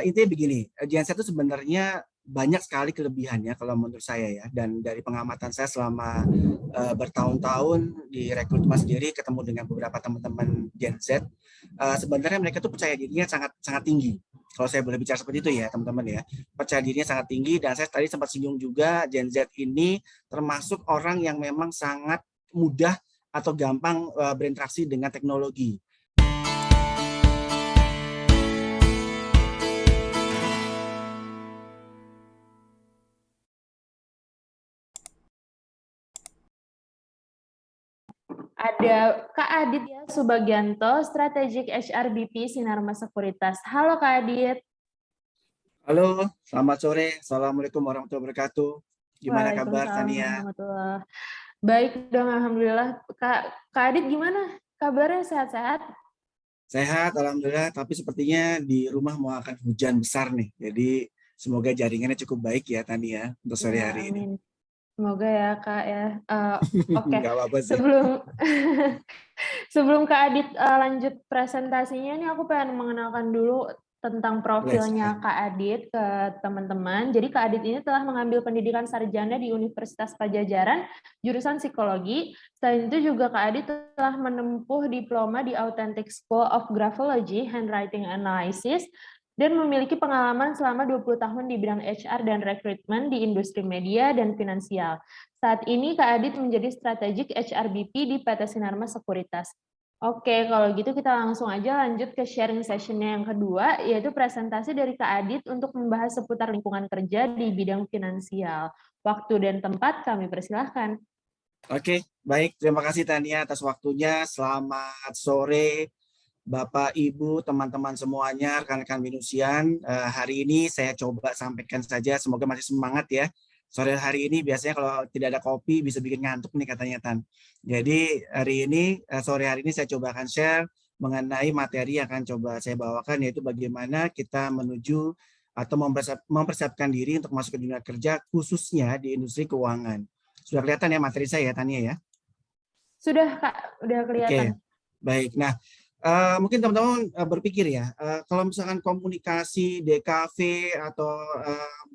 intinya begini, Gen Z itu sebenarnya banyak sekali kelebihannya kalau menurut saya ya, dan dari pengamatan saya selama bertahun-tahun di rekrutmen sendiri ketemu dengan beberapa teman-teman Gen Z, sebenarnya mereka tuh percaya dirinya sangat sangat tinggi. Kalau saya boleh bicara seperti itu ya teman-teman ya, percaya dirinya sangat tinggi, dan saya tadi sempat singgung juga Gen Z ini termasuk orang yang memang sangat mudah atau gampang berinteraksi dengan teknologi. Ada Kak Adit ya Subagianto, Strategic HRBP Sinarmas Sekuritas. Halo Kak Adit. Halo, selamat sore. Assalamualaikum warahmatullahi wabarakatuh. Gimana kabar Waalaikumsalam Tania? warahmatullahi. Baik dong, alhamdulillah. Kak Adit gimana kabarnya, sehat-sehat? Sehat, alhamdulillah. Tapi sepertinya di rumah mau akan hujan besar nih. Jadi semoga jaringannya cukup baik ya Tania untuk sore Ya, hari ini. amin. Semoga ya Kak ya. Oke, Nggak apa-apa sih. sebelum Kak Adit lanjut presentasinya, ini aku pengen mengenalkan dulu tentang Boleh, profilnya silakan. Kak Adit ke teman-teman. Jadi Kak Adit ini telah mengambil pendidikan sarjana di Universitas Pajajaran, jurusan psikologi. Selain itu juga Kak Adit telah menempuh diploma di Authentic School of Graphology, Handwriting Analysis, dan memiliki pengalaman selama 20 tahun di bidang HR dan rekrutmen di industri media dan finansial. Saat ini Kak Adit menjadi strategik HRBP di PT Sinarmas Sekuritas. Oke, kalau gitu kita langsung aja lanjut ke sharing session-nya yang kedua, yaitu presentasi dari Kak Adit untuk membahas seputar lingkungan kerja di bidang finansial. Waktu dan tempat kami persilahkan. Oke, baik. Terima kasih Tania atas waktunya. Selamat sore Bapak, Ibu, teman-teman semuanya, rekan-rekan Minusian. Hari ini saya coba sampaikan saja, semoga masih semangat ya. Sore hari ini biasanya kalau tidak ada kopi bisa bikin ngantuk nih katanya Tan. Jadi hari ini, sore hari ini saya coba akan share mengenai materi yang akan coba saya bawakan, yaitu bagaimana kita menuju atau mempersiapkan diri untuk masuk ke dunia kerja, khususnya di industri keuangan. Sudah kelihatan ya materi saya ya Tania ya? Sudah Kak, udah kelihatan. Oke, baik. Nah, mungkin teman-teman berpikir ya, kalau misalkan komunikasi, DKV atau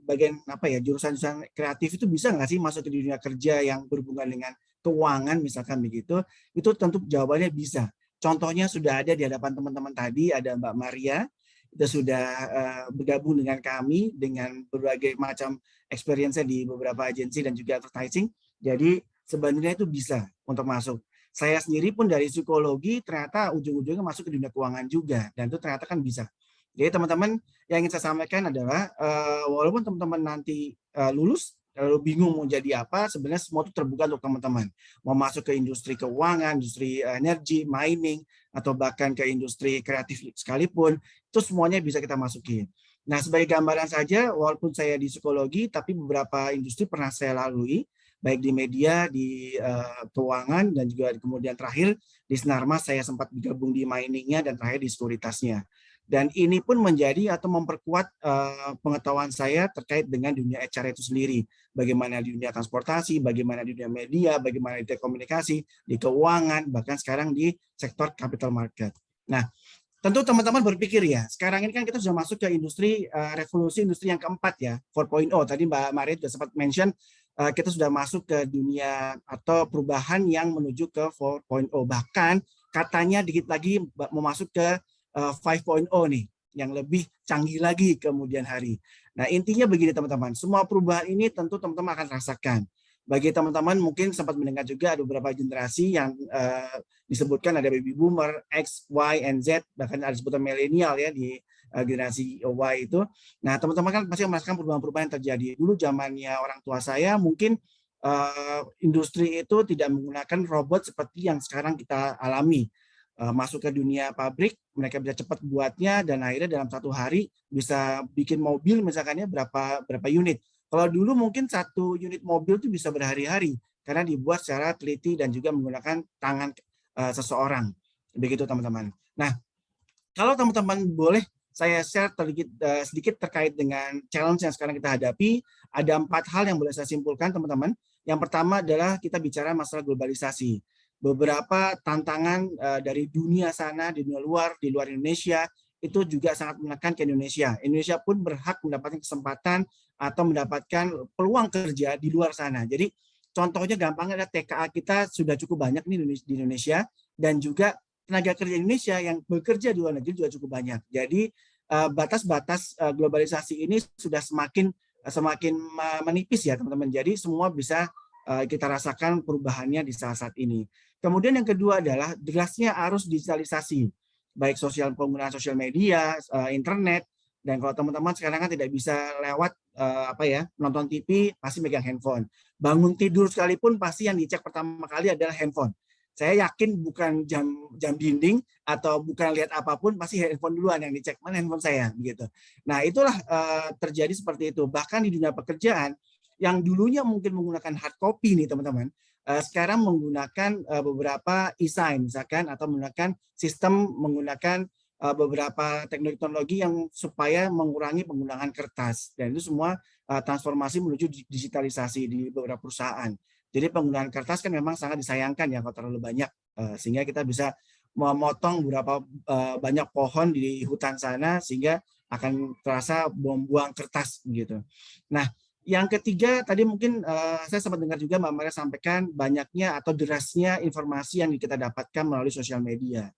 bagian apa ya, jurusan-jurusan kreatif itu bisa nggak sih masuk ke dunia kerja yang berhubungan dengan keuangan misalkan begitu, itu tentu jawabannya bisa. Contohnya sudah ada di hadapan teman-teman tadi, ada Mbak Maria, itu sudah bergabung dengan kami dengan berbagai macam experience di beberapa agensi dan juga advertising. Jadi sebenarnya itu bisa untuk masuk. Saya sendiri pun dari psikologi ternyata ujung-ujungnya masuk ke dunia keuangan juga, dan itu ternyata kan bisa. Jadi teman-teman yang ingin saya sampaikan adalah walaupun teman-teman nanti lulus lalu bingung mau jadi apa, sebenarnya semua itu terbuka untuk teman-teman. Mau masuk ke industri keuangan, industri energi, mining, atau bahkan ke industri kreatif sekalipun, itu semuanya bisa kita masukin. Nah, sebagai gambaran saja, walaupun saya di psikologi, tapi beberapa industri pernah saya lalui, baik di media, di keuangan, dan juga kemudian terakhir di Sinarmas saya sempat bergabung di miningnya dan terakhir di sekuritasnya. Dan ini pun menjadi atau memperkuat pengetahuan saya terkait dengan dunia HR itu sendiri. Bagaimana di dunia transportasi, bagaimana di dunia media, bagaimana di telekomunikasi, di keuangan, bahkan sekarang di sektor capital market. Nah, tentu teman-teman berpikir ya, sekarang ini kan kita sudah masuk ke industri revolusi industri yang keempat ya, 4.0. Tadi Mbak Maria sudah sempat mention kita sudah masuk ke dunia atau perubahan yang menuju ke 4.0. Bahkan katanya dikit lagi mau masuk ke 5.0 nih, yang lebih canggih lagi kemudian hari. Nah, intinya begini teman-teman, semua perubahan ini tentu teman-teman akan rasakan. Bagi teman-teman mungkin sempat mendengar juga ada beberapa generasi yang disebutkan ada baby boomer, X, Y, and Z, bahkan ada sebutan milenial ya di generasi Y itu. Nah, teman-teman kan pasti merasakan perubahan-perubahan yang terjadi. Dulu zamannya orang tua saya mungkin industri itu tidak menggunakan robot seperti yang sekarang kita alami. Masuk ke dunia pabrik, mereka bisa cepat buatnya dan akhirnya dalam satu hari bisa bikin mobil misalkannya berapa unit. Kalau dulu mungkin satu unit mobil itu bisa berhari-hari karena dibuat secara teliti dan juga menggunakan tangan seseorang. Begitu teman-teman. Nah, kalau teman-teman boleh saya share sedikit terkait dengan challenge yang sekarang kita hadapi, ada 4 hal yang boleh saya simpulkan teman-teman. Yang pertama adalah kita bicara masalah globalisasi. Beberapa tantangan dari dunia sana, di dunia luar, di luar Indonesia, itu juga sangat menekan ke Indonesia. Indonesia pun berhak mendapatkan kesempatan atau mendapatkan peluang kerja di luar sana. Jadi contohnya gampangnya adalah TKA kita sudah cukup banyak nih di Indonesia, dan juga tenaga kerja Indonesia yang bekerja di luar negeri juga cukup banyak. Jadi batas-batas globalisasi ini sudah semakin menipis ya teman-teman. Jadi semua bisa kita rasakan perubahannya di saat ini. Kemudian yang kedua adalah derasnya arus digitalisasi, baik penggunaan sosial media, internet, dan kalau teman-teman sekarang kan tidak bisa lewat nonton TV, pasti megang handphone. Bangun tidur sekalipun pasti yang dicek pertama kali adalah handphone. Saya yakin bukan jam dinding atau bukan lihat apapun, pasti handphone duluan yang dicek, mana handphone saya begitu. Nah, itulah terjadi seperti itu. Bahkan di dunia pekerjaan yang dulunya mungkin menggunakan hard copy nih teman-teman, sekarang menggunakan beberapa e-sign misalkan, atau menggunakan sistem menggunakan beberapa teknologi yang supaya mengurangi penggunaan kertas, dan itu semua transformasi menuju digitalisasi di beberapa perusahaan. Jadi penggunaan kertas kan memang sangat disayangkan ya kalau terlalu banyak, sehingga kita bisa memotong beberapa banyak pohon di hutan sana sehingga akan terasa buang-buang kertas gitu. Nah, yang ketiga tadi mungkin saya sempat dengar juga Mbak Maria sampaikan banyaknya atau derasnya informasi yang kita dapatkan melalui sosial media.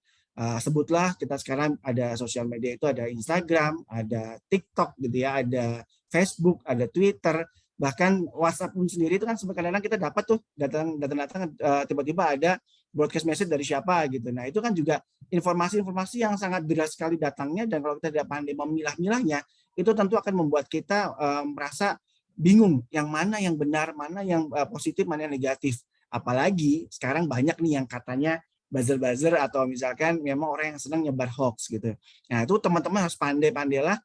Sebutlah kita sekarang ada sosial media itu ada Instagram, ada TikTok gitu ya, ada Facebook, ada Twitter, bahkan WhatsApp pun sendiri itu kan kadang-kadang kita dapat tuh datang tiba-tiba ada broadcast message dari siapa gitu. Nah, itu kan juga informasi-informasi yang sangat deras sekali datangnya, dan kalau kita tidak pandai memilah-milahnya, itu tentu akan membuat kita merasa bingung yang mana yang benar, mana yang positif, mana yang negatif. Apalagi sekarang banyak nih yang katanya buzzer-buzzer atau misalkan memang orang yang senang nyebar hoax gitu. Nah, itu teman-teman harus pandai-pandailah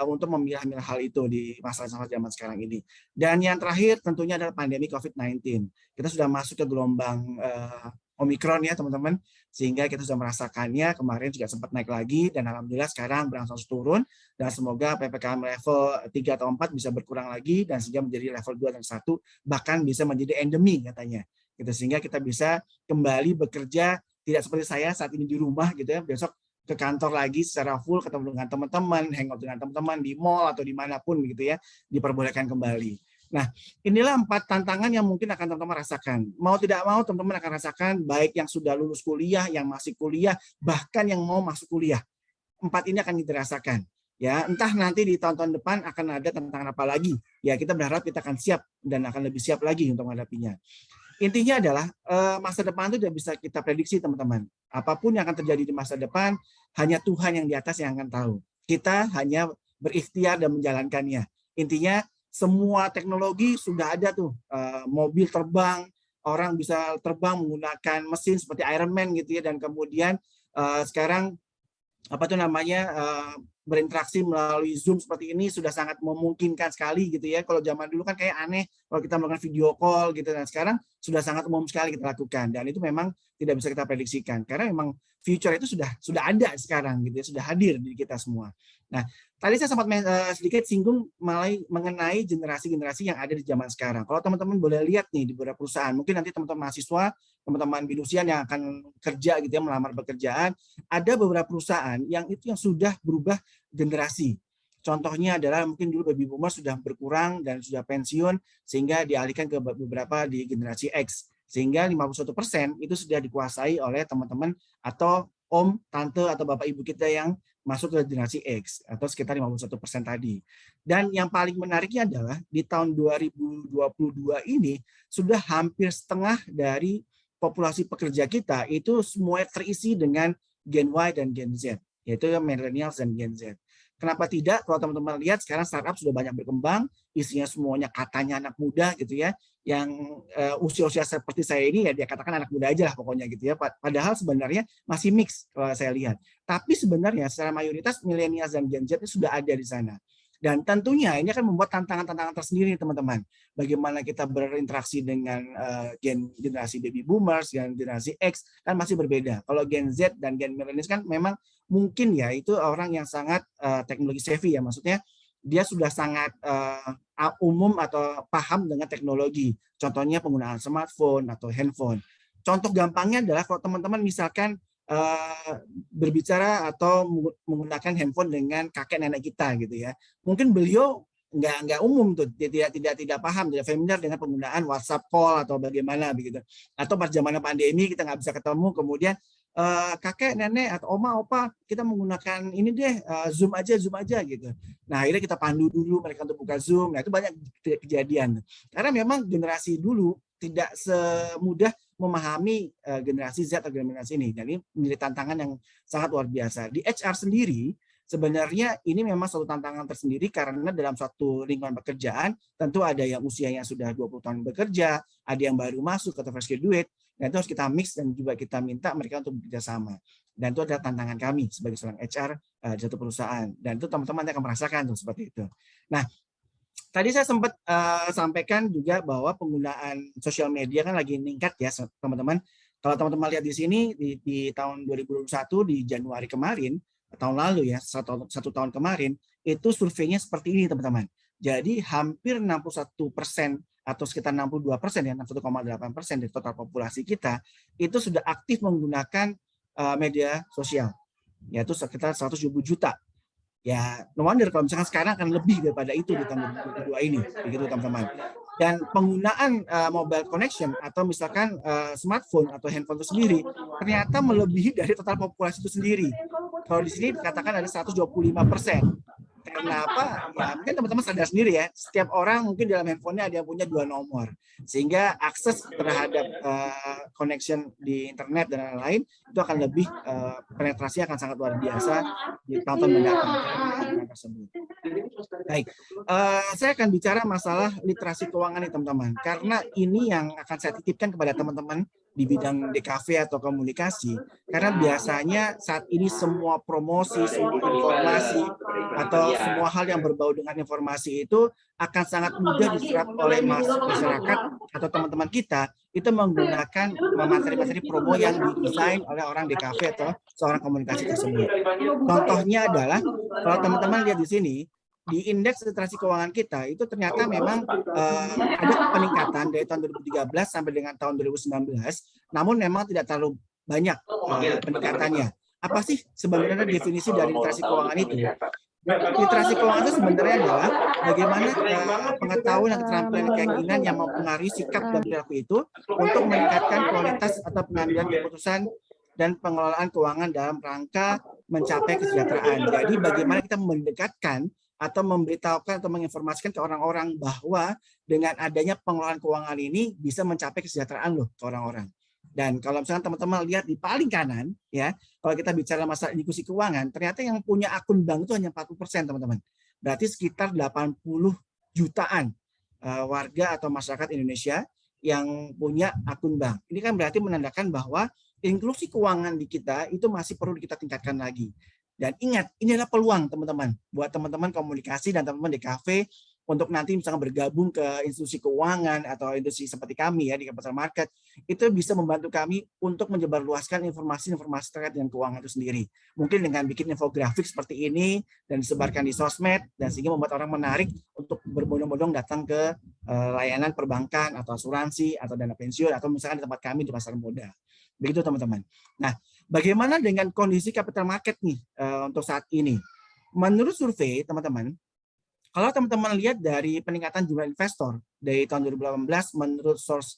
untuk memilah-milah hal itu di masa-masa zaman sekarang ini. Dan yang terakhir tentunya adalah pandemi COVID-19. Kita sudah masuk ke gelombang Omikron ya teman-teman, sehingga kita sudah merasakannya. Kemarin juga sempat naik lagi, dan alhamdulillah sekarang berangsur turun, dan semoga PPKM level 3 atau 4 bisa berkurang lagi, dan sehingga menjadi level 2 dan 1, bahkan bisa menjadi endemi katanya. Gitu, sehingga kita bisa kembali bekerja tidak seperti saya saat ini di rumah gitu ya, besok ke kantor lagi secara full, ketemu dengan teman-teman, hangout dengan teman-teman di mall atau dimanapun gitu ya, diperbolehkan kembali. Nah, inilah 4 tantangan yang mungkin akan teman-teman rasakan. Mau tidak mau teman-teman akan rasakan, baik yang sudah lulus kuliah, yang masih kuliah, bahkan yang mau masuk kuliah. 4 ini akan kita rasakan. Ya, entah nanti di tahun-tahun depan akan ada tantangan apa lagi. Ya, kita berharap kita akan siap dan akan lebih siap lagi untuk menghadapinya. Intinya adalah masa depan itu tidak bisa kita prediksi teman-teman. Apapun yang akan terjadi di masa depan, hanya Tuhan yang di atas yang akan tahu. Kita hanya berikhtiar dan menjalankannya. Intinya semua teknologi sudah ada tuh, mobil terbang, orang bisa terbang menggunakan mesin seperti Iron Man gitu ya, dan kemudian sekarang berinteraksi melalui Zoom seperti ini sudah sangat memungkinkan sekali gitu ya. Kalau zaman dulu kan kayak aneh kalau kita melakukan video call gitu, dan sekarang sudah sangat umum sekali kita lakukan, dan itu memang tidak bisa kita prediksikan karena memang future itu sudah ada sekarang gitu ya, sudah hadir di kita semua. Nah, tadi saya sempat sedikit singgung mengenai generasi-generasi yang ada di zaman sekarang. Kalau teman-teman boleh lihat nih di beberapa perusahaan, mungkin nanti teman-teman mahasiswa, teman-teman binusian yang akan kerja gitu ya, melamar pekerjaan, ada beberapa perusahaan yang sudah berubah generasi. Contohnya adalah mungkin dulu baby boomer sudah berkurang dan sudah pensiun, sehingga dialihkan ke beberapa di generasi X. Sehingga 51% itu sudah dikuasai oleh teman-teman atau om, tante, atau bapak ibu kita yang masuk ke generasi X, atau sekitar 51% tadi. Dan yang paling menariknya adalah di tahun 2022 ini sudah hampir setengah dari populasi pekerja kita itu semua terisi dengan Gen Y dan Gen Z, yaitu millennials dan Gen Z. Kenapa tidak? Kalau teman-teman lihat sekarang startup sudah banyak berkembang, isinya semuanya katanya anak muda gitu ya, yang usia-usia seperti saya ini ya dia katakan anak muda aja lah pokoknya gitu ya. Padahal sebenarnya masih mix kalau saya lihat. Tapi sebenarnya secara mayoritas millennials dan Gen Z itu sudah ada di sana. Dan tentunya ini akan membuat tantangan-tantangan tersendiri teman-teman. Bagaimana kita berinteraksi dengan generasi baby boomers, dan generasi X kan masih berbeda. Kalau Gen Z dan Gen millennials kan memang mungkin ya itu orang yang sangat teknologi savvy ya, maksudnya dia sudah sangat umum atau paham dengan teknologi. Contohnya penggunaan smartphone atau handphone. Contoh gampangnya adalah kalau teman-teman misalkan berbicara atau menggunakan handphone dengan kakek nenek kita gitu ya. Mungkin beliau nggak umum tuh, tidak paham, tidak familiar dengan penggunaan WhatsApp call atau bagaimana begitu. Atau pas zaman pandemi kita nggak bisa ketemu, kemudian kakek nenek atau oma opa kita menggunakan ini deh, Zoom aja gitu. Nah akhirnya kita pandu dulu mereka untuk buka Zoom. Nah itu banyak kejadian karena memang generasi dulu tidak semudah memahami generasi Z atau generasi ini. Dan ini menjadi tantangan yang sangat luar biasa. Di HR sendiri sebenarnya ini memang suatu tantangan tersendiri karena dalam suatu lingkungan pekerjaan tentu ada yang usianya sudah 20 tahun bekerja, ada yang baru masuk atau fresh graduate. Nah, itu harus kita mix dan juga kita minta mereka untuk bekerja sama. Dan itu adalah tantangan kami sebagai seorang HR di satu perusahaan. Dan itu teman-teman akan merasakan tuh seperti itu. Nah, tadi saya sempat sampaikan juga bahwa penggunaan sosial media kan lagi meningkat ya teman-teman. Kalau teman-teman lihat di sini di tahun 2021 di Januari kemarin, tahun lalu ya, satu tahun kemarin, itu surveinya seperti ini teman-teman. Jadi hampir 61% atau sekitar 62% ya, 61,8% dari total populasi kita itu sudah aktif menggunakan media sosial, yaitu sekitar 170 juta. Ya, no wonder kalau misalkan sekarang akan lebih daripada itu di tahun 2022 ini, begitu teman-teman. Dan penggunaan mobile connection atau misalkan smartphone atau handphone itu sendiri ternyata melebihi dari total populasi itu sendiri. Kalau di sini dikatakan ada 125%. Kenapa? Ya, mungkin teman-teman sadar sendiri ya, setiap orang mungkin dalam handphonenya ada yang punya 2 nomor. Sehingga akses terhadap connection di internet dan lain-lain itu akan lebih, penetrasi akan sangat luar biasa di tahun-tahun mendatang. Baik, saya akan bicara masalah literasi keuangan nih teman-teman. Karena ini yang akan saya titipkan kepada teman-teman di bidang DKV atau komunikasi, karena biasanya saat ini semua promosi, semua informasi, atau semua hal yang berbau dengan informasi itu akan sangat mudah diserap oleh masyarakat atau teman-teman kita itu menggunakan materi-materi promo yang didesain oleh orang DKV atau seorang komunikasi tersebut. Contohnya adalah kalau teman-teman lihat di sini, di indeks literasi keuangan kita itu ternyata memang ada peningkatan dari tahun 2013 sampai dengan tahun 2019, namun memang tidak terlalu banyak peningkatannya. Apa sih sebenarnya definisi dari literasi keuangan itu? Literasi keuangan itu sebenarnya adalah bagaimana pengetahuan dan keterampilan keinginan yang mempengaruhi sikap dan perilaku itu untuk meningkatkan kualitas atau pengambilan keputusan dan pengelolaan keuangan dalam rangka mencapai kesejahteraan. Jadi bagaimana kita mendekatkan atau memberitahukan atau menginformasikan ke orang-orang bahwa dengan adanya pengelolaan keuangan ini bisa mencapai kesejahteraan loh ke orang-orang. Dan kalau misalnya teman-teman lihat di paling kanan, ya, kalau kita bicara masalah inklusi keuangan, ternyata yang punya akun bank itu hanya 40% teman-teman. Berarti sekitar 80 jutaan warga atau masyarakat Indonesia yang punya akun bank. Ini kan berarti menandakan bahwa inklusi keuangan di kita itu masih perlu kita tingkatkan lagi. Dan ingat, ini adalah peluang teman-teman buat teman-teman komunikasi dan teman-teman di kafe untuk nanti misalnya bergabung ke institusi keuangan atau industri seperti kami ya di Capital Market, itu bisa membantu kami untuk menyebarluaskan informasi-informasi terkait dengan keuangan itu sendiri. Mungkin dengan bikin infografik seperti ini dan disebarkan di sosmed dan sehingga membuat orang menarik untuk berbondong-bondong datang ke layanan perbankan atau asuransi atau dana pensiun atau misalkan di tempat kami di pasar modal. Begitu teman-teman. Nah, bagaimana dengan kondisi capital market nih untuk saat ini? Menurut survei teman-teman, kalau teman-teman lihat dari peningkatan jumlah investor dari tahun 2018 menurut source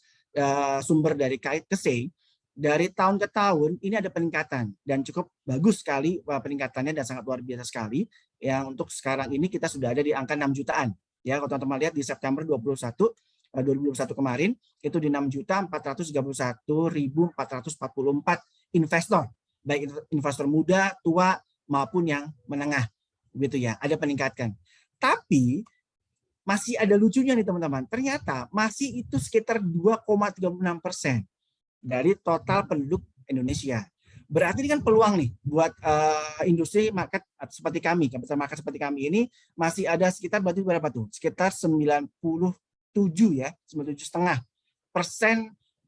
sumber dari Kait Kesei, dari tahun ke tahun ini ada peningkatan dan cukup bagus sekali peningkatannya dan sangat luar biasa sekali. Yang untuk sekarang ini kita sudah ada di angka 6 jutaan. Ya, kalau teman-teman lihat di September 2021 kemarin itu di 6.431.444 investor, baik investor muda, tua maupun yang menengah, gitu ya, ada peningkatan. Tapi masih ada lucunya nih teman-teman, ternyata masih itu sekitar 2,36% dari total penduduk Indonesia. Berarti ini kan peluang nih buat industri market seperti kami, capital market seperti kami ini masih ada sekitar berarti berapa tuh? Sekitar 97 ya, 97,5%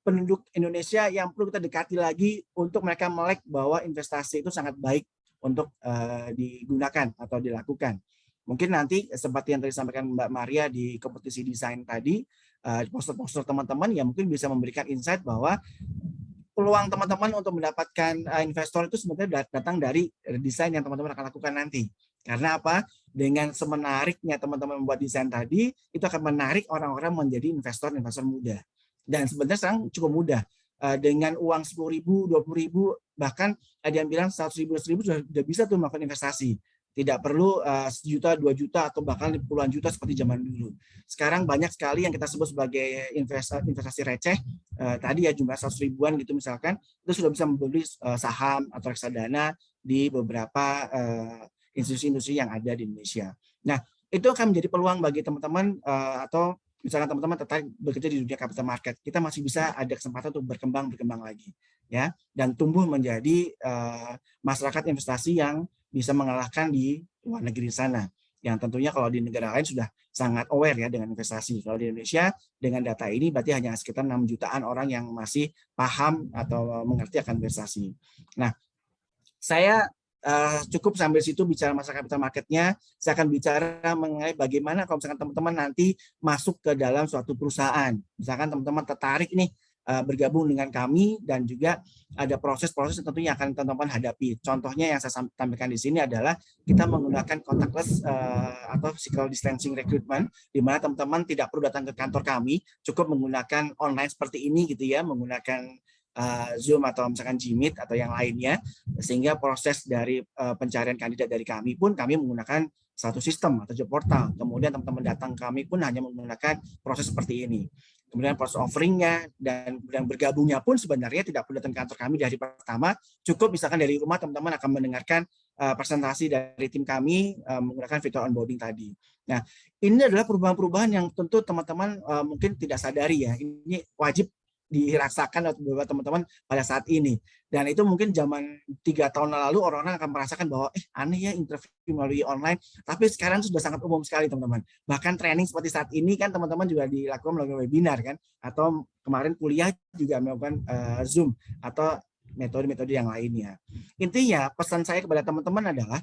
penduduk Indonesia yang perlu kita dekati lagi untuk mereka melek bahwa investasi itu sangat baik untuk digunakan atau dilakukan. Mungkin nanti seperti yang tadi disampaikan Mbak Maria di kompetisi desain tadi, poster-poster teman-teman ya mungkin bisa memberikan insight bahwa peluang teman-teman untuk mendapatkan investor itu sebenarnya datang dari desain yang teman-teman akan lakukan nanti. Karena apa? Dengan semenariknya teman-teman membuat desain tadi, itu akan menarik orang-orang menjadi investor-investor muda. Dan sebenarnya sekarang cukup mudah. Dengan uang 10.000, 20.000, bahkan ada yang bilang 100.000, 100.000 sudah bisa tuh melakukan investasi. Tidak perlu 1 juta, 2 juta, atau bahkan puluhan juta seperti zaman dulu. Sekarang banyak sekali yang kita sebut sebagai investasi receh. Tadi ya jumlah 100 ribuan gitu misalkan, itu sudah bisa membeli saham atau reksadana di beberapa institusi-institusi yang ada di Indonesia. Nah, itu akan menjadi peluang bagi teman-teman atau misalkan teman-teman tertarik bekerja di dunia capital market, kita masih bisa ada kesempatan untuk berkembang lagi, ya, dan tumbuh menjadi masyarakat investasi yang bisa mengalahkan di luar negeri sana. Yang tentunya kalau di negara lain sudah sangat aware ya dengan investasi. Kalau di Indonesia dengan data ini berarti hanya sekitar 6 jutaan orang yang masih paham atau mengerti akan investasi. Nah, saya cukup sambil situ bicara masalah capital marketnya. Saya akan bicara mengenai bagaimana kalau misalkan teman-teman nanti masuk ke dalam suatu perusahaan. Misalkan teman-teman tertarik nih bergabung dengan kami, dan juga ada proses-proses yang tentunya akan teman-teman hadapi. Contohnya yang saya tampilkan di sini adalah kita menggunakan contactless atau physical distancing recruitment, di mana teman-teman tidak perlu datang ke kantor kami, cukup menggunakan online seperti ini gitu ya, menggunakan Zoom atau misalkan Gmeet atau yang lainnya, sehingga proses dari pencarian kandidat dari kami pun kami menggunakan satu sistem atau job portal. Kemudian teman-teman datang ke kami pun hanya menggunakan proses seperti ini. Kemudian proses offeringnya dan bergabungnya pun sebenarnya tidak perlu datang ke kantor kami di hari pertama, cukup misalkan dari rumah teman-teman akan mendengarkan presentasi dari tim kami menggunakan fitur onboarding tadi. Nah, ini adalah perubahan-perubahan yang tentu teman-teman mungkin tidak sadari ya, ini wajib dirasakan oleh beberapa teman-teman pada saat ini. Dan itu mungkin zaman 3 tahun lalu orang-orang akan merasakan bahwa aneh ya interview melalui online, tapi sekarang sudah sangat umum sekali teman-teman. Bahkan training seperti saat ini kan teman-teman juga dilakukan melalui webinar kan, atau kemarin kuliah juga melakukan Zoom atau metode-metode yang lainnya. Intinya pesan saya kepada teman-teman adalah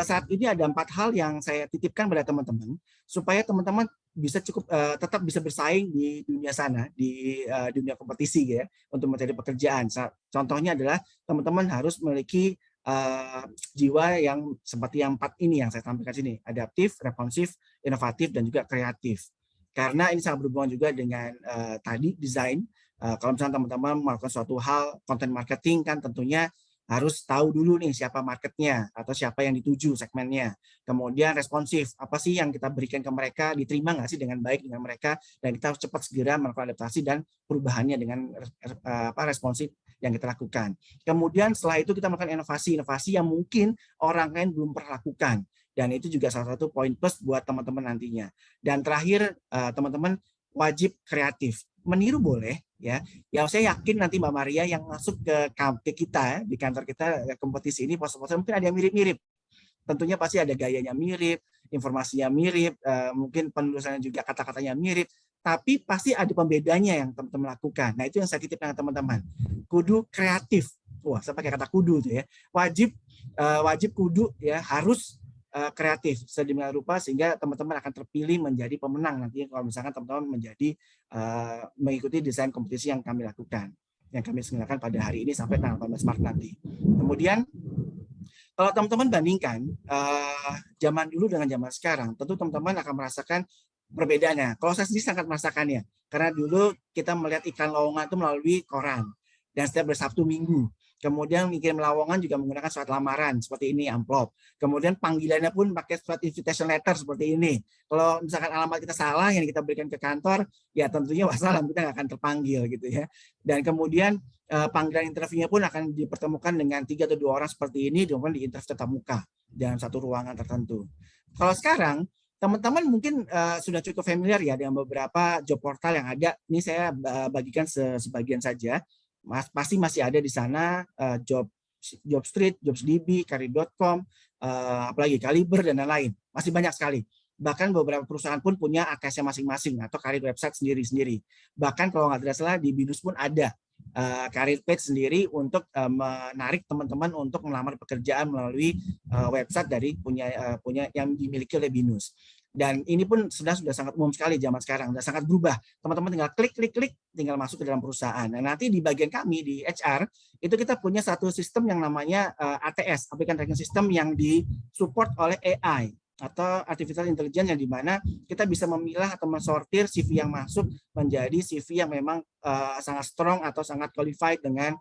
saat ini ada 4 hal yang saya titipkan pada teman-teman supaya teman-teman bisa cukup tetap bisa bersaing di dunia sana, di dunia kompetisi ya, untuk mencari pekerjaan. Contohnya adalah teman-teman harus memiliki jiwa yang seperti yang 4 ini yang saya tampilkan sini, adaptif, responsif, inovatif, dan juga kreatif. Karena ini sangat berhubungan juga dengan tadi desain. Kalau misalnya teman-teman melakukan suatu hal content marketing kan tentunya harus tahu dulu nih siapa marketnya atau siapa yang dituju segmennya. Kemudian responsif, apa sih yang kita berikan ke mereka, diterima nggak sih dengan baik dengan mereka, dan kita harus cepat segera melakukan adaptasi dan perubahannya dengan responsif yang kita lakukan. Kemudian setelah itu kita melakukan inovasi yang mungkin orang lain belum pernah lakukan, dan itu juga salah satu poin plus buat teman-teman nantinya. Dan terakhir teman-teman wajib kreatif. Meniru boleh ya. Yang saya yakin nanti Mbak Maria yang masuk ke kita di kantor kita kompetisi ini pos-posnya mungkin ada yang mirip-mirip. Tentunya pasti ada gayanya mirip, informasinya mirip, mungkin penulisannya juga kata-katanya mirip, tapi pasti ada pembedanya yang teman-teman lakukan. Nah, itu yang saya titip dengan teman-teman. Kudu kreatif. Wah, saya pakai kata kudu tuh ya. Wajib kudu ya, harus kreatif sedemikian rupa sehingga teman-teman akan terpilih menjadi pemenang nanti kalau misalkan teman-teman menjadi mengikuti desain kompetisi yang kami lakukan, yang kami selenggarakan pada hari ini sampai tanggal 18 Maret nanti. Kemudian kalau teman-teman bandingkan zaman dulu dengan zaman sekarang, tentu teman-teman akan merasakan perbedaannya. Kalau saya sendiri sangat merasakannya, karena dulu kita melihat iklan lowongan itu melalui koran dan setiap Sabtu Minggu. Kemudian mengirim lowongan juga menggunakan surat lamaran seperti ini, amplop. Kemudian panggilannya pun pakai surat invitation letter seperti ini. Kalau misalkan alamat kita salah yang kita berikan ke kantor, ya tentunya wassalam, kita nggak akan terpanggil gitu ya. Dan kemudian panggilan interviewnya pun akan dipertemukan dengan 3 atau 2 orang seperti ini, kemudian di interview tatap muka dalam satu ruangan tertentu. Kalau sekarang teman-teman mungkin sudah cukup familiar ya dengan beberapa job portal yang ada. Ini saya bagikan sebagian saja. Pasti masih ada di sana Jobstreet, JobsDB, Karir.com, apalagi Kaliber dan lain-lain. Masih banyak sekali. Bahkan beberapa perusahaan pun punya AKS masing-masing atau karir website sendiri-sendiri. Bahkan kalau nggak salah di BINUS pun ada karir page sendiri untuk menarik teman-teman untuk melamar pekerjaan melalui website dari punya yang dimiliki oleh BINUS. Dan ini pun sudah sangat umum sekali zaman sekarang, sudah sangat berubah. Teman-teman tinggal klik, tinggal masuk ke dalam perusahaan. Nah, nanti di bagian kami di HR itu kita punya satu sistem yang namanya ATS, Application Tracking System, yang disupport oleh AI atau artificial intelligence, yang dimana kita bisa memilah atau mensortir CV yang masuk menjadi CV yang memang sangat strong atau sangat qualified dengan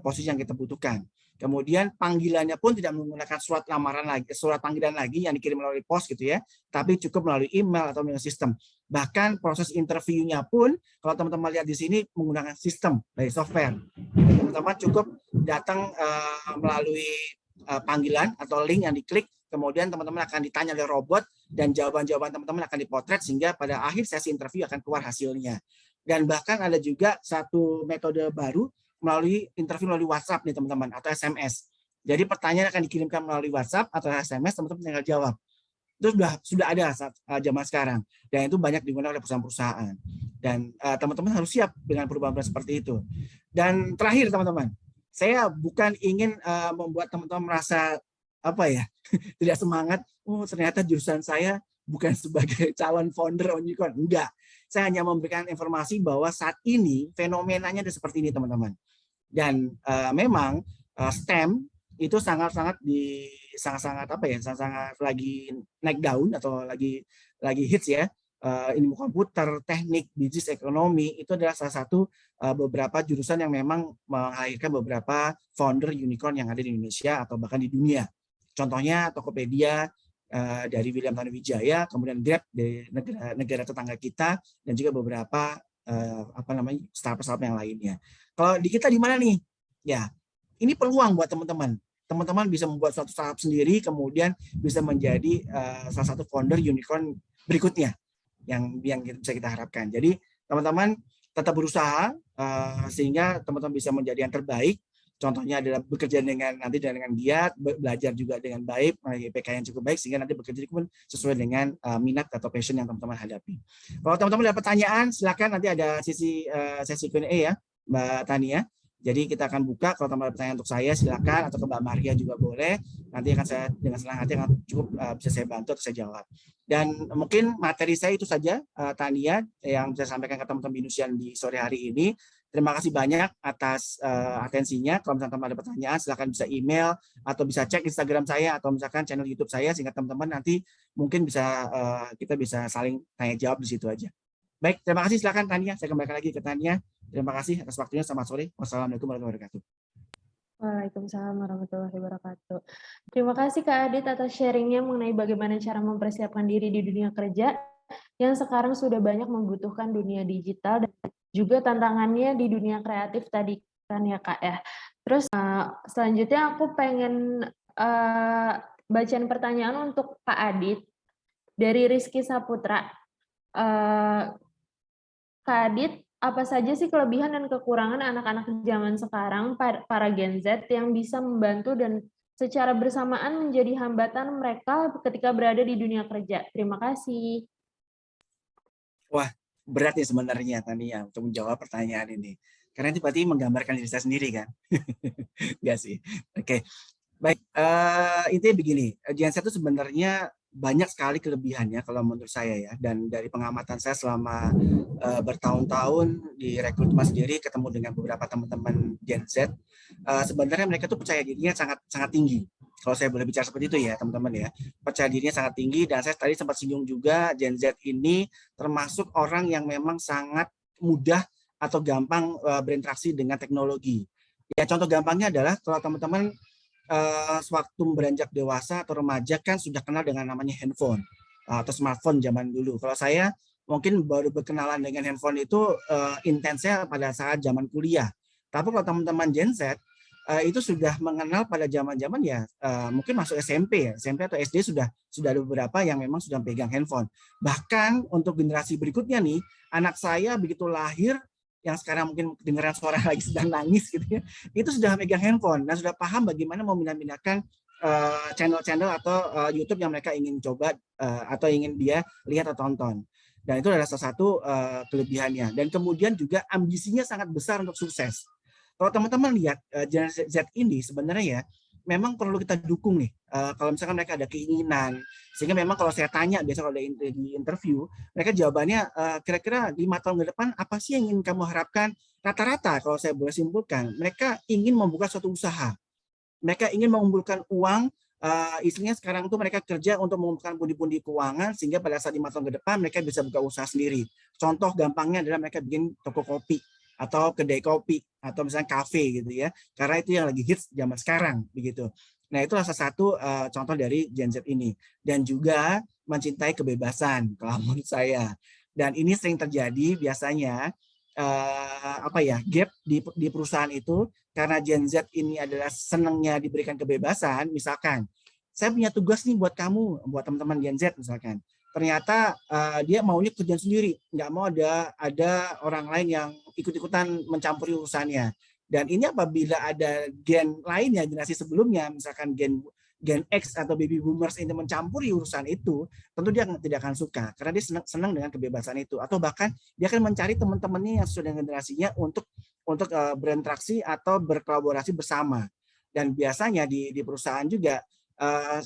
posisi yang kita butuhkan. Kemudian panggilannya pun tidak menggunakan surat lamaran lagi, surat panggilan lagi yang dikirim melalui pos gitu ya, tapi cukup melalui email atau melalui sistem. Bahkan proses interviewnya pun, kalau teman-teman lihat di sini, menggunakan sistem dari software. Teman-teman cukup datang melalui panggilan atau link yang diklik, kemudian teman-teman akan ditanya oleh robot dan jawaban-jawaban teman-teman akan dipotret sehingga pada akhir sesi interview akan keluar hasilnya. Dan bahkan ada juga satu metode baru melalui interview melalui WhatsApp nih teman-teman, atau SMS. Jadi pertanyaan akan dikirimkan melalui WhatsApp atau SMS, teman-teman tinggal jawab. Itu sudah ada saat zaman sekarang, dan itu banyak digunakan oleh perusahaan-perusahaan. Dan teman-teman harus siap dengan perubahan seperti itu. Dan terakhir teman-teman, saya bukan ingin membuat teman-teman merasa tidak semangat. Oh, ternyata jurusan saya bukan sebagai calon founder unicorn. Enggak. Saya hanya memberikan informasi bahwa saat ini fenomenanya ada seperti ini teman-teman. Dan memang STEM itu sangat-sangat lagi naik daun atau lagi hits ya. Ilmu komputer, teknik, bisnis, ekonomi itu adalah salah satu beberapa jurusan yang memang melahirkan beberapa founder unicorn yang ada di Indonesia atau bahkan di dunia. Contohnya Tokopedia dari William Tanuwijaya, kemudian Grab dari negara tetangga kita, dan juga beberapa startup yang lainnya. Kalau di kita di mana nih? Ya, ini peluang buat teman-teman. Teman-teman bisa membuat suatu startup sendiri, kemudian bisa menjadi salah satu founder unicorn berikutnya yang bisa kita harapkan. Jadi teman-teman tetap berusaha sehingga teman-teman bisa menjadi yang terbaik. Contohnya adalah bekerja dengan giat, belajar juga dengan baik, memiliki IPK yang cukup baik, sehingga nanti bekerja pun sesuai dengan minat atau passion yang teman-teman hadapi. Kalau teman-teman ada pertanyaan, silakan, nanti ada sesi Q&A ya, Mbak Tania. Jadi kita akan buka, kalau teman-teman ada pertanyaan untuk saya, silakan, atau ke Mbak Maria juga boleh. Nanti akan saya dengan senang hati akan cukup bisa saya bantu atau saya jawab. Dan mungkin materi saya itu saja, Tania, yang bisa sampaikan ke teman-teman Binusian di sore hari ini. Terima kasih banyak atas atensinya. Kalau misalkan teman-teman ada pertanyaan, silakan bisa email atau bisa cek Instagram saya atau misalkan channel YouTube saya, sehingga teman-teman nanti mungkin bisa kita bisa saling tanya jawab di situ aja. Baik, terima kasih. Silakan Tania. Saya kembalikan lagi ke Tania. Terima kasih atas waktunya. Selamat sore. Wassalamualaikum warahmatullahi wabarakatuh. Waalaikumsalam warahmatullahi wabarakatuh. Terima kasih Kak Adit atas sharingnya mengenai bagaimana cara mempersiapkan diri di dunia kerja yang sekarang sudah banyak membutuhkan dunia digital dan juga tantangannya di dunia kreatif tadi kan ya Kak ya. Terus selanjutnya aku pengen bacain pertanyaan untuk Kak Adit dari Rizky Saputra. Kak Adit, apa saja sih kelebihan dan kekurangan anak-anak zaman sekarang, para Gen Z, yang bisa membantu dan secara bersamaan menjadi hambatan mereka ketika berada di dunia kerja? Terima kasih. Wah, berat ya sebenarnya Tania untuk menjawab pertanyaan ini. Karena itu berarti menggambarkan diri saya sendiri kan? Enggak sih. Oke. Baik, intinya begini, Gen Z itu sebenarnya banyak sekali kelebihannya kalau menurut saya ya, dan dari pengamatan saya selama bertahun-tahun di rekrutmen sendiri, ketemu dengan beberapa teman-teman Gen Z, sebenarnya mereka tuh percaya dirinya sangat tinggi. Kalau saya boleh bicara seperti itu ya teman-teman ya, percaya dirinya sangat tinggi. Dan saya tadi sempat singgung juga, Gen Z ini termasuk orang yang memang sangat mudah atau gampang berinteraksi dengan teknologi. Ya, contoh gampangnya adalah kalau teman-teman sewaktu beranjak dewasa atau remaja kan sudah kenal dengan namanya handphone atau smartphone zaman dulu. Kalau saya mungkin baru berkenalan dengan handphone itu intensnya pada saat zaman kuliah. Tapi kalau teman-teman Gen Z itu sudah mengenal pada zaman-zaman ya mungkin masuk SMP atau SD sudah ada beberapa yang memang sudah pegang handphone. Bahkan untuk generasi berikutnya nih, anak saya begitu lahir, yang sekarang mungkin dengaran suara lagi sedang nangis gitu ya, itu sudah megang handphone dan sudah paham bagaimana memindah-mindahkan channel-channel atau YouTube yang mereka ingin coba atau ingin dia lihat atau tonton. Dan itu adalah salah satu kelebihannya. Dan kemudian juga ambisinya sangat besar untuk sukses. Kalau teman-teman lihat Gen Z ini sebenarnya ya, memang perlu kita dukung nih. Kalau misalkan mereka ada keinginan, sehingga memang kalau saya tanya biasa kalau di interview, mereka jawabannya kira-kira 5 tahun ke depan apa sih yang ingin kamu harapkan? Rata-rata kalau saya boleh simpulkan, mereka ingin membuka suatu usaha. Mereka ingin mengumpulkan uang, istilahnya sekarang tuh mereka kerja untuk mengumpulkan pundi-pundi keuangan sehingga pada saat 5 tahun ke depan mereka bisa buka usaha sendiri. Contoh gampangnya adalah mereka bikin toko kopi atau kedai kopi atau misalnya kafe gitu ya. Karena itu yang lagi hits zaman sekarang begitu. Nah, itu salah satu contoh dari Gen Z ini, dan juga mencintai kebebasan kalau menurut saya. Dan ini sering terjadi biasanya apa ya, gap di perusahaan itu karena Gen Z ini adalah senangnya diberikan kebebasan. Misalkan saya punya tugas nih buat kamu, buat teman-teman Gen Z misalkan, ternyata dia maunya kerjaan sendiri, nggak mau ada orang lain yang ikut-ikutan mencampuri urusannya. Dan ini apabila ada gen lainnya, generasi sebelumnya, misalkan Gen X atau baby boomers ini mencampuri urusan itu, tentu dia tidak akan suka karena dia senang dengan kebebasan itu, atau bahkan dia akan mencari teman-temannya yang sesuai dengan generasinya untuk berinteraksi atau berkolaborasi bersama. Dan biasanya di perusahaan juga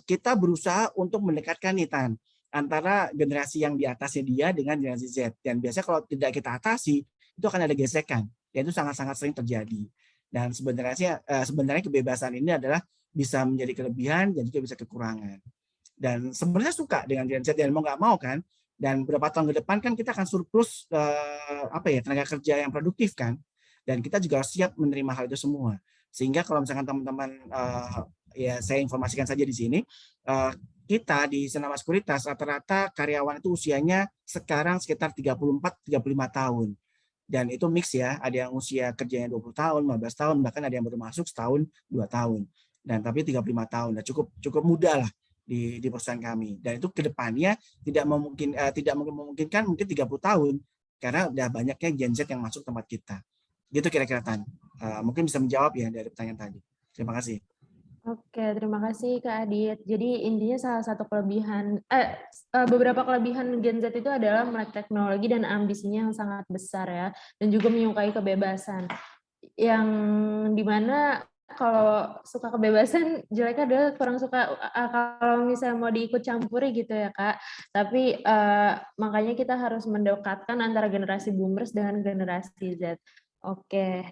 kita berusaha untuk mendekatkan nih Tan, antara generasi yang di atasnya dia dengan generasi Z. Dan biasanya kalau tidak kita atasi, itu akan ada gesekan. Dan itu sangat-sangat sering terjadi. Dan sebenarnya kebebasan ini adalah bisa menjadi kelebihan dan juga bisa kekurangan. Dan sebenarnya suka dengan Gen Z dan mau nggak mau kan. Dan beberapa tahun ke depan kan kita akan surplus tenaga kerja yang produktif kan. Dan kita juga harus siap menerima hal itu semua. Sehingga kalau misalkan teman-teman ya saya informasikan saja di sini, kita di Senama Sekuritas rata-rata karyawan itu usianya sekarang sekitar 34-35 tahun. Dan itu mix ya, ada yang usia kerjanya 20 tahun, 15 tahun, bahkan ada yang baru masuk setahun, 2 tahun. Dan tapi 35 tahun, nah cukup muda lah di perusahaan kami. Dan itu kedepannya tidak memungkinkan mungkin 30 tahun, karena udah banyaknya Gen Z yang masuk tempat kita. Gitu kira-kira Tan. Mungkin bisa menjawab ya dari pertanyaan tadi. Terima kasih. Oke, terima kasih Kak Adit. Jadi intinya salah satu beberapa kelebihan Gen Z itu adalah melek teknologi dan ambisinya yang sangat besar ya, dan juga menyukai kebebasan. Yang dimana kalau suka kebebasan, jeleknya adalah kurang suka kalau misalnya mau diikut campuri gitu ya Kak. Tapi makanya kita harus mendekatkan antara generasi boomers dengan generasi Z. Oke,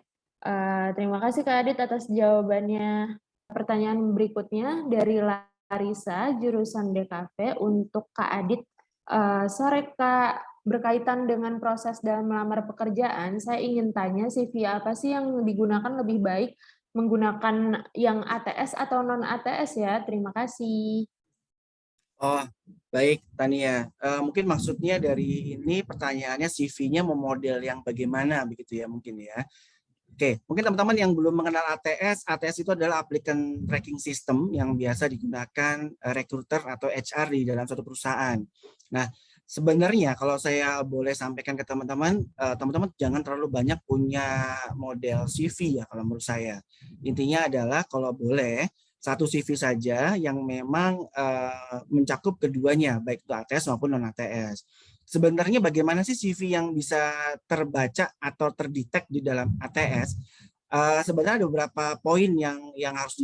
terima kasih Kak Adit atas jawabannya. Pertanyaan berikutnya dari Larissa, jurusan DKV untuk Kak Adit. Sore Kak, berkaitan dengan proses dalam melamar pekerjaan, saya ingin tanya CV apa sih yang digunakan lebih baik, menggunakan yang ATS atau non ATS ya? Terima kasih. Oh, baik Tania. Mungkin maksudnya dari ini pertanyaannya CV-nya memodel yang bagaimana begitu ya mungkin ya. Oke, mungkin teman-teman yang belum mengenal ATS, ATS itu adalah applicant tracking system yang biasa digunakan recruiter atau HR di dalam suatu perusahaan. Nah, sebenarnya kalau saya boleh sampaikan ke teman-teman, teman-teman jangan terlalu banyak punya model CV ya kalau menurut saya. Intinya adalah kalau boleh satu CV saja yang memang mencakup keduanya, baik itu ATS maupun non ATS. Sebenarnya bagaimana sih CV yang bisa terbaca atau terdetek di dalam ATS? Sebenarnya ada beberapa poin yang harus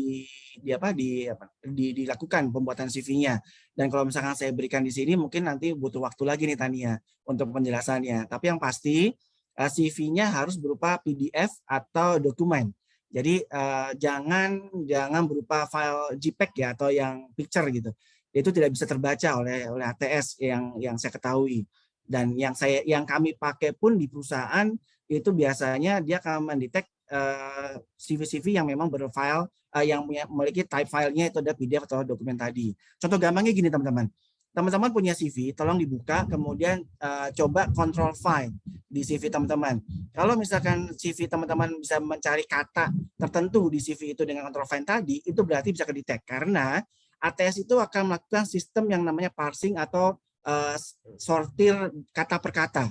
dilakukan pembuatan CV-nya. Dan kalau misalkan saya berikan di sini, mungkin nanti butuh waktu lagi nih Tania untuk penjelasannya. Tapi yang pasti CV-nya harus berupa PDF atau dokumen. Jadi jangan berupa file JPEG ya atau yang picture gitu. Itu tidak bisa terbaca oleh ATS yang saya ketahui. Dan yang kami pakai pun di perusahaan itu biasanya dia akan mendetek CV-CV yang memang berfile yang memiliki type filenya itu ada PDF atau dokumen tadi. Contoh gampangnya gini teman-teman. Teman-teman punya CV, tolong dibuka, kemudian coba control find di CV teman-teman. Kalau misalkan CV teman-teman bisa mencari kata tertentu di CV itu dengan control find tadi, itu berarti bisa kedetek. Karena ATS itu akan melakukan sistem yang namanya parsing atau sortir kata per kata.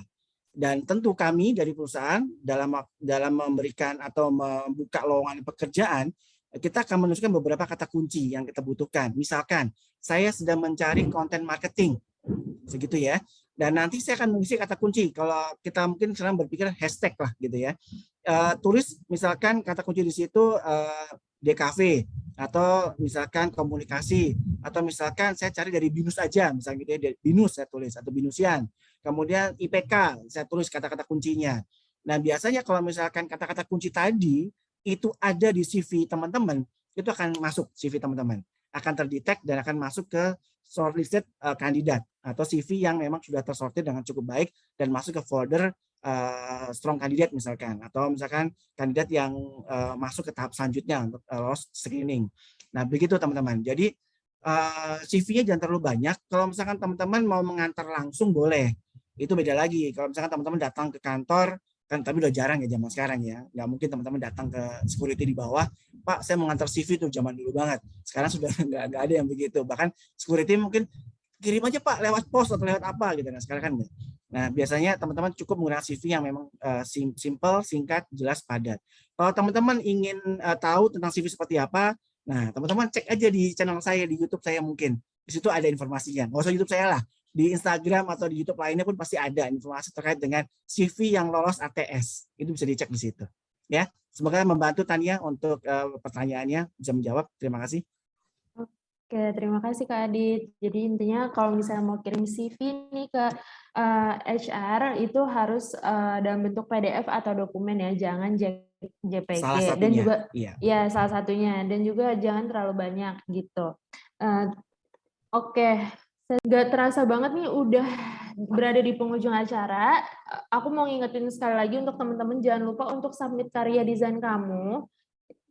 Dan tentu kami dari perusahaan dalam memberikan atau membuka lowongan pekerjaan, kita akan menunjukkan beberapa kata kunci yang kita butuhkan. Misalkan, saya sedang mencari konten marketing, segitu ya. Dan nanti saya akan mengisi kata kunci. Kalau kita mungkin sedang berpikir hashtag lah gitu ya. Tulis misalkan kata kunci di situ DKV, atau misalkan komunikasi, atau misalkan saya cari dari BINUS aja, misalnya gitu ya, dari BINUS saya tulis atau BINUSian. Kemudian IPK saya tulis kata-kata kuncinya. Nah, biasanya kalau misalkan kata-kata kunci tadi itu ada di CV teman-teman, itu akan masuk CV teman-teman, akan terdetek dan akan masuk ke shortlisted kandidat atau CV yang memang sudah tersortir dengan cukup baik dan masuk ke folder strong kandidat misalkan, atau misalkan kandidat yang masuk ke tahap selanjutnya untuk lolos screening. Nah, begitu teman-teman. Jadi CV-nya jangan terlalu banyak. Kalau misalkan teman-teman mau mengantar langsung boleh. Itu beda lagi. Kalau misalkan teman-teman datang ke kantor, kan tapi udah jarang ya zaman sekarang ya. Nggak mungkin teman-teman datang ke security di bawah, Pak, saya mengantar CV tuh zaman dulu banget. Sekarang sudah nggak ada yang begitu. Bahkan security mungkin kirim aja Pak lewat pos atau lewat apa gitu. Nah, sekarang kan enggak. Nah, biasanya teman-teman cukup menggunakan CV yang memang simple, singkat, jelas, padat. Kalau teman-teman ingin tahu tentang CV seperti apa, nah teman-teman cek aja di channel saya, di YouTube saya mungkin. Di situ ada informasinya. Nggak usah YouTube saya lah. Di Instagram atau di YouTube lainnya pun pasti ada informasi terkait dengan CV yang lolos ATS. Itu bisa dicek di situ. Ya, semoga membantu Tania untuk pertanyaannya, bisa menjawab. Terima kasih. Oke, terima kasih Kak Adit. Jadi intinya kalau misalnya mau kirim CV nih ke HR itu harus dalam bentuk PDF atau dokumen ya, jangan JPG. Salah Dan satunya, juga iya. ya salah satunya, dan juga jangan terlalu banyak gitu. Oke, nggak terasa banget nih udah berada di penghujung acara. Aku mau ngingetin sekali lagi untuk teman-teman jangan lupa untuk submit karya desain kamu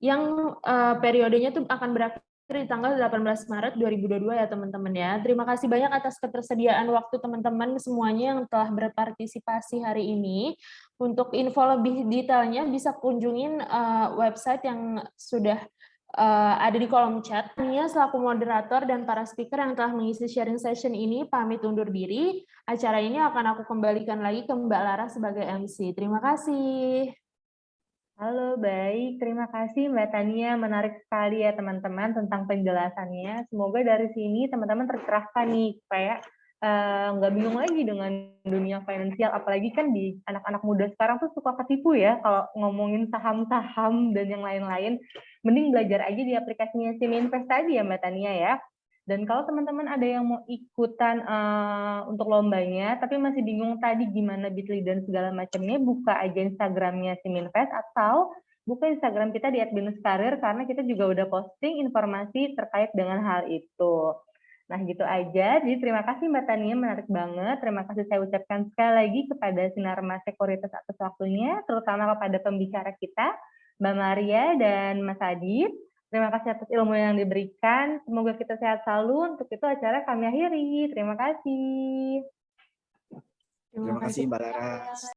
yang periodenya tuh akan berakhir di tanggal 18 Maret 2022 ya teman-teman ya. Terima kasih banyak atas ketersediaan waktu teman-teman semuanya yang telah berpartisipasi hari ini. Untuk info lebih detailnya bisa kunjungin website yang sudah ada di kolom chat. Nia selaku moderator dan para speaker yang telah mengisi sharing session ini pamit undur diri. Acara ini akan aku kembalikan lagi ke Mbak Lara sebagai MC. Terima kasih. Halo, baik. Terima kasih Mbak Tania. Menarik sekali ya teman-teman tentang penjelasannya. Semoga dari sini teman-teman tercerahkan nih, supaya nggak bingung lagi dengan dunia finansial. Apalagi kan di anak-anak muda sekarang tuh suka ketipu ya, kalau ngomongin saham-saham dan yang lain-lain. Mending belajar aja di aplikasinya Siminvest tadi ya Mbak Tania ya. Dan kalau teman-teman ada yang mau ikutan untuk lombanya, tapi masih bingung tadi gimana Bitly dan segala macamnya, buka aja Instagramnya Siminvest atau buka Instagram kita di @binuskarir karena kita juga udah posting informasi terkait dengan hal itu. Nah gitu aja, jadi terima kasih Mbak Tania, menarik banget. Terima kasih saya ucapkan sekali lagi kepada Sinarmas Sekuritas atas waktunya, terutama kepada pembicara kita, Mbak Maria dan Mas Adit. Terima kasih atas ilmu yang diberikan. Semoga kita sehat selalu. Untuk itu acara kami akhiri. Terima kasih. Terima kasih Mbak Laras.